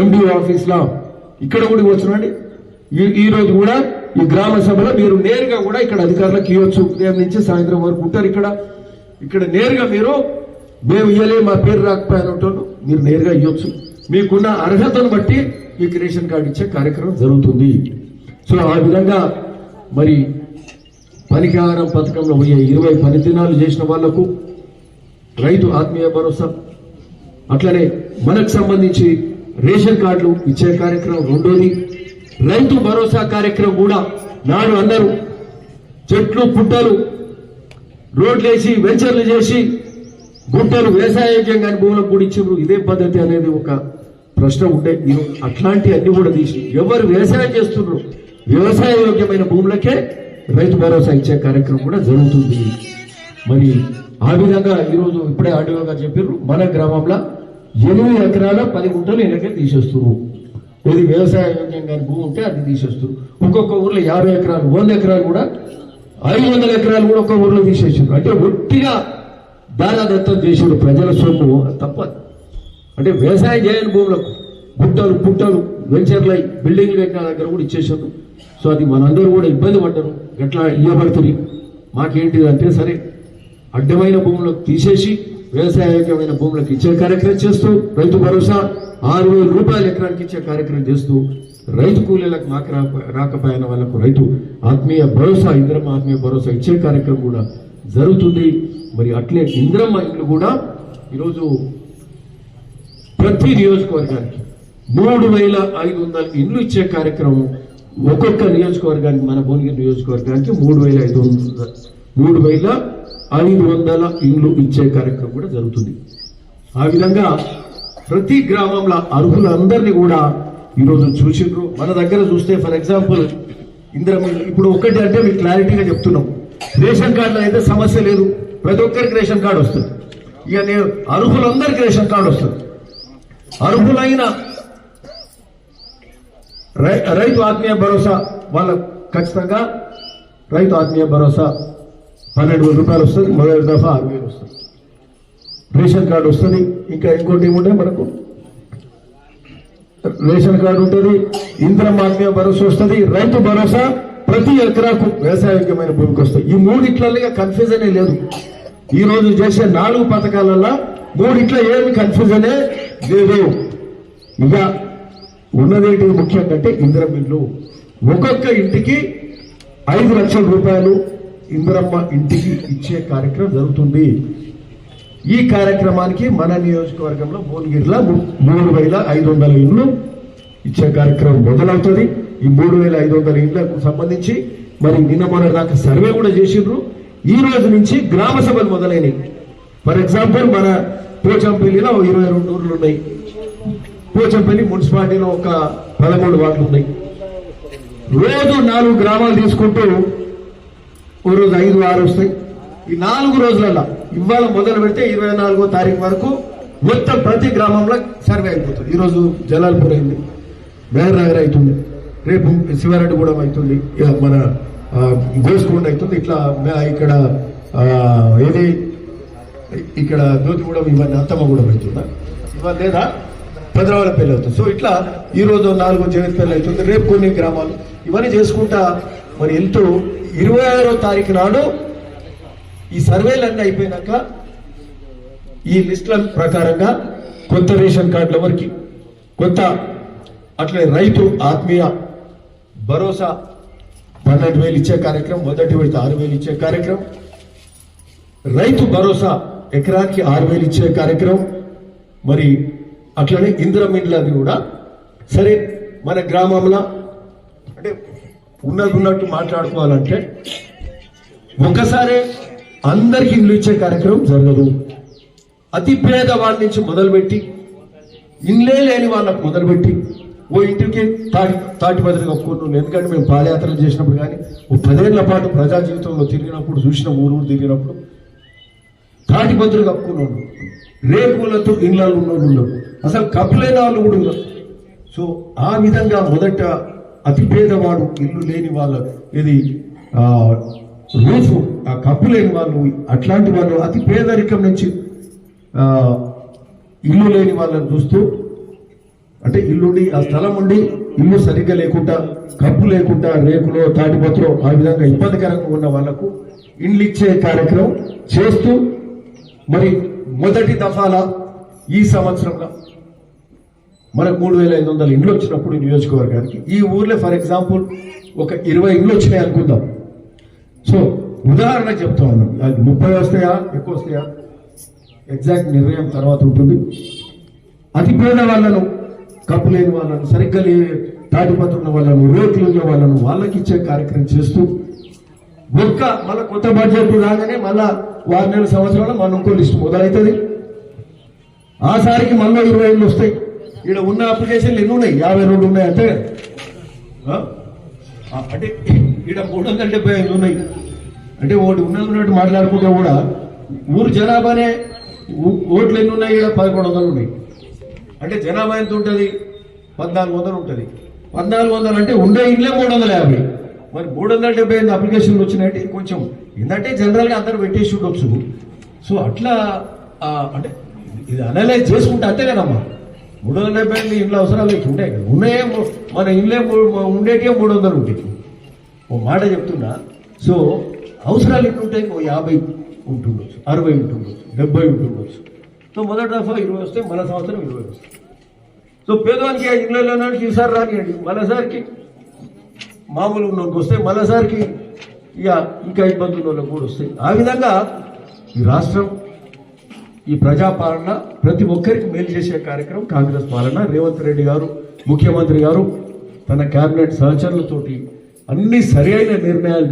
MDO ఆఫీస్లో ఇక్కడ కూడా ఇవ్వచ్చునండి. ఈ రోజు కూడా ఈ గ్రామ సభలో మీరు నేరుగా కూడా ఇక్కడ అధికారులకు ఇవ్వచ్చు. ఉదయం నుంచి సాయంత్రం వరకు ఉంటారు ఇక్కడ నేరుగా మీరు మేము ఇవ్వలే మా పేరు రాకపోయినట్టు మీరు నేరుగా ఇవ్వచ్చు. మీకున్న అర్హతను బట్టి మీకు రేషన్ కార్డు ఇచ్చే కార్యక్రమం జరుగుతుంది. సో ఆ విధంగా మరి పనికారం పథకంలో పోయే 20 పని దినాలు చేసిన వాళ్లకు రైతు ఆత్మీయ భరోసా, అట్లనే మనకు సంబంధించి రేషన్ కార్డులు ఇచ్చే కార్యక్రమం రెండోది. రైతు భరోసా కార్యక్రమం కూడా నాడు అందరూ చెట్లు పుట్టలు రోడ్లు వేసి వెంచర్లు చేసి గుట్టలు వ్యవసాయోగ్యం కానీ భూములకు కూడా ఇచ్చారు. ఇదే పద్ధతి అనేది ఒక ప్రశ్న ఉంటే అట్లాంటి అన్ని కూడా తీసి ఎవరు వ్యవసాయం చేస్తున్నారు వ్యవసాయ యోగ్యమైన భూములకే రైతు భరోసా ఇచ్చే కార్యక్రమం కూడా జరుగుతుంది. మరి ఆ విధంగా ఈరోజు ఇప్పుడే ఆర్డీఓ గారు చెప్పారు, మన గ్రామంలో 8 ఎకరాల 10 గుంటలు ఎన్నికే తీసేస్తున్నారు. ఇది వ్యవసాయ యోగ్యం కానీ భూమి ఉంటే అది తీసేస్తారు. ఒక్కొక్క ఊర్లో 50 ఎకరాలు 100 ఎకరాలు కూడా 500 ఎకరాలు కూడా ఒక ఊర్లో తీసేసారు. అంటే ఒట్టిగా దారాదత్తం చేసాడు ప్రజల సొమ్ము తప్ప. అంటే వ్యవసాయం చేయని భూములకు గుట్టలు పుట్టలు వెంచర్లై బిల్డింగ్లు కట్టిన దగ్గర కూడా ఇచ్చేసారు. సో అది మనందరూ కూడా ఇబ్బంది పడ్డారు. ఎట్లా ఇవ్వబడుతుంది మాకేంటిది అంటే, సరే అడ్డమైన భూములకు తీసేసి వ్యవసాయయోగ్యమైన భూములకు ఇచ్చే కార్యక్రమం చేస్తూ రైతు భరోసా 6,000 రూపాయలు ఎకరానికి ఇచ్చే కార్యక్రమం చేస్తూ రైతు కూలీలకు మాకు రాకపోయిన వాళ్ళకు రైతు ఆత్మీయ భరోసా ఇంద్రమ్మ ఆత్మీయ భరోసా ఇచ్చే కార్యక్రమం కూడా జరుగుతుంది. మరి అట్లే ఇంద్రమ్మ ఇల్లు కూడా ఈరోజు ప్రతి నియోజకవర్గానికి 3,500 ఇండ్లు ఇచ్చే కార్యక్రమం ఒక్కొక్క నియోజకవర్గానికి, మన భువనగిరి నియోజకవర్గానికి 3,500 ఇండ్లు ఇచ్చే కార్యక్రమం కూడా జరుగుతుంది. ఆ విధంగా ప్రతి గ్రామంలో అర్హులందరినీ కూడా ఈరోజు చూసిండ్రు. మన దగ్గర చూస్తే ఫర్ ఎగ్జాంపుల్ ఇందిరమ్మ ఇప్పుడు ఒకటి అంటే మీకు క్లారిటీగా చెప్తున్నాం, రేషన్ కార్డులో అయితే సమస్య లేదు, ప్రతి ఒక్కరికి రేషన్ కార్డు వస్తుంది. ఇక నేను అర్హులందరికీ రేషన్ కార్డు వస్తుంది. అర్హులైన రైతు ఆత్మీయ భరోసా వాళ్ళకు ఖచ్చితంగా రైతు ఆత్మీయ భరోసా 12,000 రూపాయలు వస్తుంది. మొదటి దఫా 6,000 వస్తుంది. రేషన్ కార్డు వస్తుంది. ఇంకా ఇంకోటి ఏముంటే మనకు రేషన్ కార్డు ఉంటుంది, ఇంద్రమ్మ ఆత్మీయ భరోసా వస్తుంది, రైతు భరోసా ప్రతి ఎకరాకు వ్యవసాయయోగ్యమైన భూమికి వస్తాయి. ఈ మూడిట్లలో కన్ఫ్యూజనే లేదు. ఈ రోజు చేసే 4 పథకాలలో మూడిట్ల ఏమి కన్ఫ్యూజనే లేదు. ఇక ఉన్నదేంటి ముఖ్యంగా అంటే ఇందిరమ్మ ఇల్లు ఒక్కొక్క ఇంటికి 5 లక్షల రూపాయలు ఇందిరమ్మ ఇంటికి ఇచ్చే కార్యక్రమం జరుగుతుంది. ఈ కార్యక్రమానికి మన నియోజకవర్గంలో భువనగిరిలో 3,500 ఇండ్లు ఇచ్చే కార్యక్రమం మొదలవుతుంది. ఈ 3,500 ఇండ్లకు సంబంధించి మరి నిన్న మొన్న దాకా సర్వే కూడా చేసిండ్రు. ఈ రోజు నుంచి గ్రామ సభలు మొదలైనవి. ఫర్ ఎగ్జాంపుల్ మన పోచంపల్లిలో 22 ఊర్లు ఉన్నాయి. పోచంపల్లి మున్సిపాలిటీలో ఒక 13 వార్డులు ఉన్నాయి. రోజు 4 గ్రామాలు తీసుకుంటూ ఓ రోజు 5, 6 వస్తాయి. ఈ 4 రోజులలో ఇవాళ మొదలు పెడితే 24వ తారీఖు వరకు మొత్తం ప్రతి గ్రామంలో సర్వే అయిపోతుంది. ఈరోజు జలాల్పూర్ అయింది, మేహర్నగర్ అవుతుంది, రేపు శివారెడ్డిగూడెం అవుతుంది, మన గోస్కొండ అవుతుంది. ఇట్లా ఇక్కడ ఏది ఇక్కడ జ్యోతిగూడెం ఇవన్నీ అత్తమ్మగూడెం అవుతుందా ఇవాళ లేదా భద్రవరపల్లి అవుతుంది. సో ఇట్లా ఈరోజు 4 జగత్పల్లి అవుతుంది, రేపు కొన్ని గ్రామాలు ఇవన్నీ చేసుకుంటా మరి వెళ్తూ 26వ తారీఖు నాడు ఈ సర్వేలన్నీ అయిపోయినాక ఈ లిస్టుల ప్రకారంగా కొత్త రేషన్ కార్డుల వరకు కొత్త, అట్లే రైతు ఆత్మీయ భరోసా 12,000 ఇచ్చే కార్యక్రమం, మొదటి విడత 6,000 ఇచ్చే కార్యక్రమం, రైతు భరోసా ఎకరానికి 6,000 ఇచ్చే కార్యక్రమం, మరి అట్లనే ఇందిరమ్మ ఇండ్లది కూడా. సరే మన గ్రామంలో అంటే ఉన్నట్టు మాట్లాడుకోవాలంటే ఒకసారి అందరికి ఇల్లు ఇచ్చే కార్యక్రమం జరగదు. అతి పేద వాళ్ళ నుంచి మొదలుపెట్టి ఇల్లే లేని వాళ్ళకు మొదలుపెట్టి ఓ ఇంటికి తాటిపత్రి కప్పుకుంటున్నాం. ఎందుకంటే మేము పాదయాత్రలు చేసినప్పుడు కానీ ఓ 10 ఏళ్ల పాటు ప్రజా జీవితంలో తిరిగినప్పుడు చూసిన ఊరు తిరిగినప్పుడు తాటిపత్రి కప్పుకున్నాడు, రేకులతో ఇళ్ళలో ఉన్నోళ్ళు అసలు కప్పులేని వాళ్ళు కూడా ఉన్నారు. సో ఆ విధంగా మొదట అతి పేదవాడు ఇల్లు లేని వాళ్ళ ఇది రూఫ్ ఆ కప్పు లేని వాళ్ళు, అట్లాంటి వాళ్ళు అతి పేదరికం నుంచి ఇల్లు లేని వాళ్ళని చూస్తూ అంటే ఇల్లుండి ఆ స్థలం ఉండి ఇల్లు సరిగ్గా లేకుండా కప్పు లేకుండా రేకులో తాటిపత్రో ఆ విధంగా ఇబ్బందికరంగా ఉన్న వాళ్లకు ఇండ్లు ఇచ్చే కార్యక్రమం చేస్తూ మరి మొదటి దఫాల ఈ సంవత్సరంలో మనకు 3,500 ఇండ్లు వచ్చినప్పుడు ఈ నియోజకవర్గానికి ఈ ఊర్లో ఫర్ ఎగ్జాంపుల్ ఒక 20 ఇండ్లు వచ్చినాయి అనుకుందాం. సో ఉదాహరణ చెప్తా ఉన్నాం, అది 30 వస్తాయా ఎక్కువ వస్తాయా ఎగ్జాక్ట్ నిర్ణయం తర్వాత ఉంటుంది. అతి పేద వాళ్ళను, కప్పు లేని వాళ్ళను, సరిగ్గా తాటిపత్ర ఉన్న వాళ్ళను, రేకులు ఉన్న వాళ్ళను వాళ్ళకి ఇచ్చే కార్యక్రమం చేస్తూ మళ్ళీ కొత్త బడ్జెట్ రాగానే మళ్ళా 6 నెలల సంవత్సరాలు మన ఇంకో లిస్ట్ మొదలవుతుంది. ఆసారికి మళ్ళీ 20 ఇండ్లు వస్తాయి. ఇక్కడ ఉన్న అప్లికేషన్లు ఎన్ని ఉన్నాయి? 52 ఉన్నాయి అంటే అంటే ఇక్కడ 375 ఉన్నాయి. అంటే ఒకటి ఉన్నట్టు మాట్లాడుకుంటే కూడా ఊరు జనాభానే ఓట్లు ఎన్ని ఉన్నాయి? ఇక్కడ 1100 ఉన్నాయి. అంటే జనాభా ఎంత ఉంటుంది? 1400 ఉంటుంది. 1400 అంటే ఉండే ఇండ్లే 350. మరి 375 అప్లికేషన్లు వచ్చినాయంటే కొంచెం ఏంటంటే జనరల్గా అందరూ పెట్టేసి ఉండొచ్చు. సో అట్లా అంటే ఇది అనలైజ్ చేసుకుంటే అంతే కదమ్మా. 375 ఇండ్ల అవసరాలు అయితే ఉంటాయి కదా, ఉన్నాయే మన ఇండ్లే ఉండేటివే 300 ఉంటాయి. ఓ మాట చెప్తున్నా. సో అవసరాలు ఎన్ని ఉంటాయి? 50 ఉంటుండొచ్చు, 60 ఉంటుండొచ్చు, 70 ఉంటుండొచ్చు. సో మొదటి దఫా 20 వస్తే మన సంవత్సరం 20 వస్తాయి. సో పేదవానికి ఇళ్ళలోనే ఈసారి రానియండి, మరోసారికి మామూలు ఉన్నోళ్ళకి వస్తాయి, మరోసారికి ఇక ఇంకా ఇబ్బందులు వాళ్ళకి కూడా వస్తాయి. ఆ విధంగా ఈ రాష్ట్రం, ఈ ప్రజాపాలన ప్రతి ఒక్కరికి మేలు చేసే కార్యక్రమం కాంగ్రెస్ పాలన. రేవంత్ రెడ్డి గారు ముఖ్యమంత్రి గారు తన కేబినెట్ సహచరులతోటి అన్ని సరైన నిర్ణయాలు